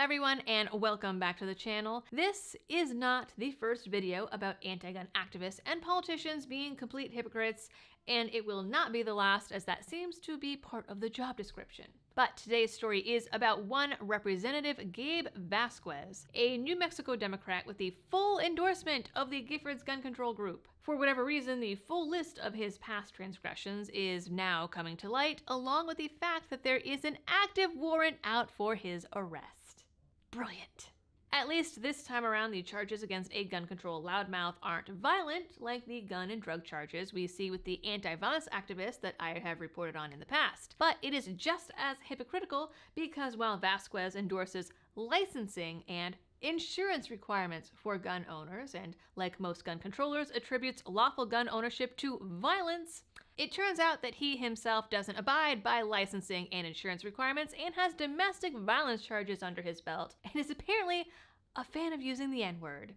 everyone, and welcome back to the channel. This is not the first video about anti-gun activists and politicians being complete hypocrites, and it will not be the last, as that seems to be part of the job description. But today's story is about one Representative Gabe Vasquez, a New Mexico Democrat with the full endorsement of the Giffords gun control group. For whatever reason, the full list of his past transgressions is now coming to light, along with the fact that there is an active warrant out for his arrest. Brilliant. At least this time around, the charges against a gun control loudmouth aren't violent like the gun and drug charges we see with the anti-violence activists that I have reported on in the past. But it is just as hypocritical because while Vasquez endorses licensing and insurance requirements for gun owners, and like most gun controllers, attributes lawful gun ownership to violence, it turns out that he himself doesn't abide by licensing and insurance requirements and has domestic violence charges under his belt, and is apparently a fan of using the N-word.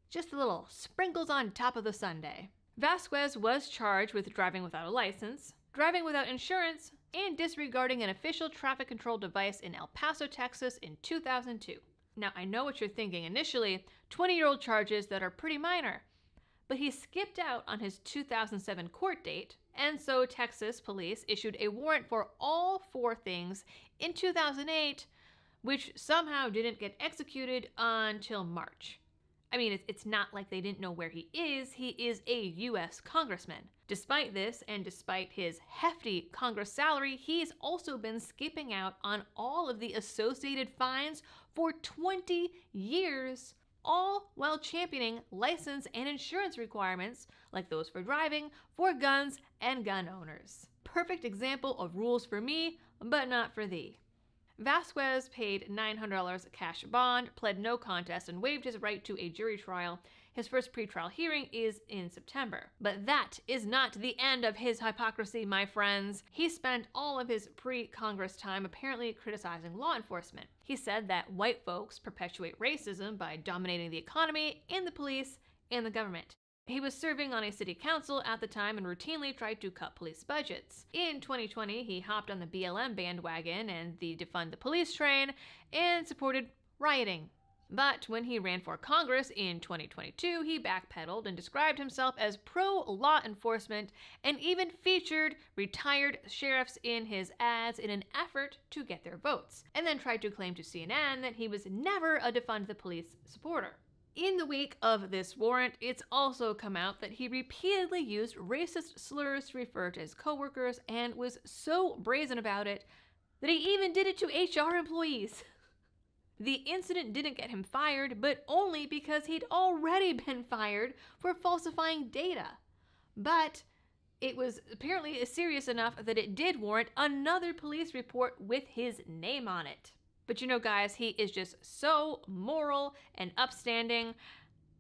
Just a little sprinkles on top of the sundae. Vasquez was charged with driving without a license, driving without insurance, and disregarding an official traffic control device in El Paso, Texas in 2002. Now, I know what you're thinking initially, 20-year-old charges that are pretty minor. But he skipped out on his 2007 court date, and so Texas police issued a warrant for all four things in 2008, which somehow didn't get executed until March. I mean, it's not like they didn't know where he is a U.S. congressman. Despite this, and despite his hefty Congress salary, he's also been skipping out on all of the associated fines for 20 years, all while championing license and insurance requirements, like those for driving, for guns and gun owners. Perfect example of rules for me, but not for thee. Vasquez paid $900 cash bond, pled no contest, and waived his right to a jury trial. His first pretrial hearing is in September. But that is not the end of his hypocrisy, my friends. He spent all of his pre-Congress time apparently criticizing law enforcement. He said that white folks perpetuate racism by dominating the economy and the police and the government. He was serving on a city council at the time and routinely tried to cut police budgets. In 2020, he hopped on the BLM bandwagon and the defund the police train and supported rioting. But when he ran for Congress in 2022, he backpedaled and described himself as pro-law enforcement and even featured retired sheriffs in his ads in an effort to get their votes, and then tried to claim to CNN that he was never a defund the police supporter. In the wake of this warrant, it's also come out that he repeatedly used racist slurs to refer to his coworkers and was so brazen about it that he even did it to HR employees. The incident didn't get him fired, but only because he'd already been fired for falsifying data. But it was apparently serious enough that it did warrant another police report with his name on it. But you know, guys, he is just so moral and upstanding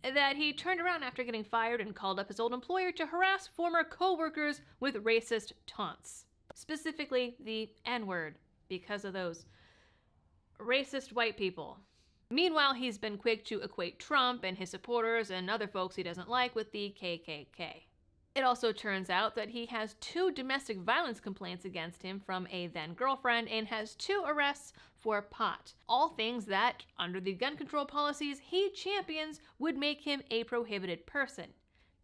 that he turned around after getting fired and called up his old employer to harass former co-workers with racist taunts. Specifically, the N-word, because of those racist white people. Meanwhile, he's been quick to equate Trump and his supporters and other folks he doesn't like with the KKK. It also turns out that he has 2 domestic violence complaints against him from a then-girlfriend and has 2 arrests for pot. All things that, under the gun control policies he champions, would make him a prohibited person.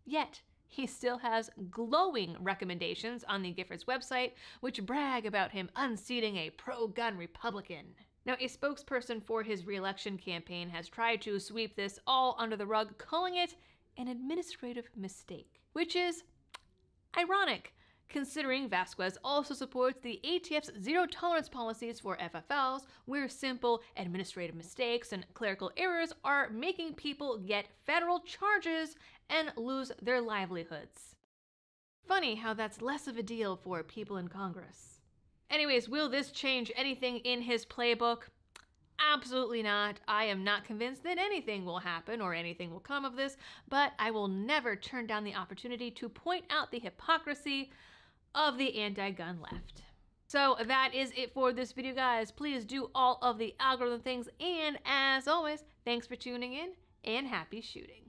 Yet, he still has glowing recommendations on the Giffords website, which brag about him unseating a pro-gun Republican. Now, a spokesperson for his re-election campaign has tried to sweep this all under the rug, calling it an administrative mistake, which is ironic, considering Vasquez also supports the ATF's zero-tolerance policies for FFLs, where simple administrative mistakes and clerical errors are making people get federal charges and lose their livelihoods. Funny how that's less of a deal for people in Congress. Anyways, will this change anything in his playbook? Absolutely not. I am not convinced that anything will happen or anything will come of this, but I will never turn down the opportunity to point out the hypocrisy of the anti-gun left. So that is it for this video, guys. Please do all of the algorithm things, and as always, thanks for tuning in and happy shooting.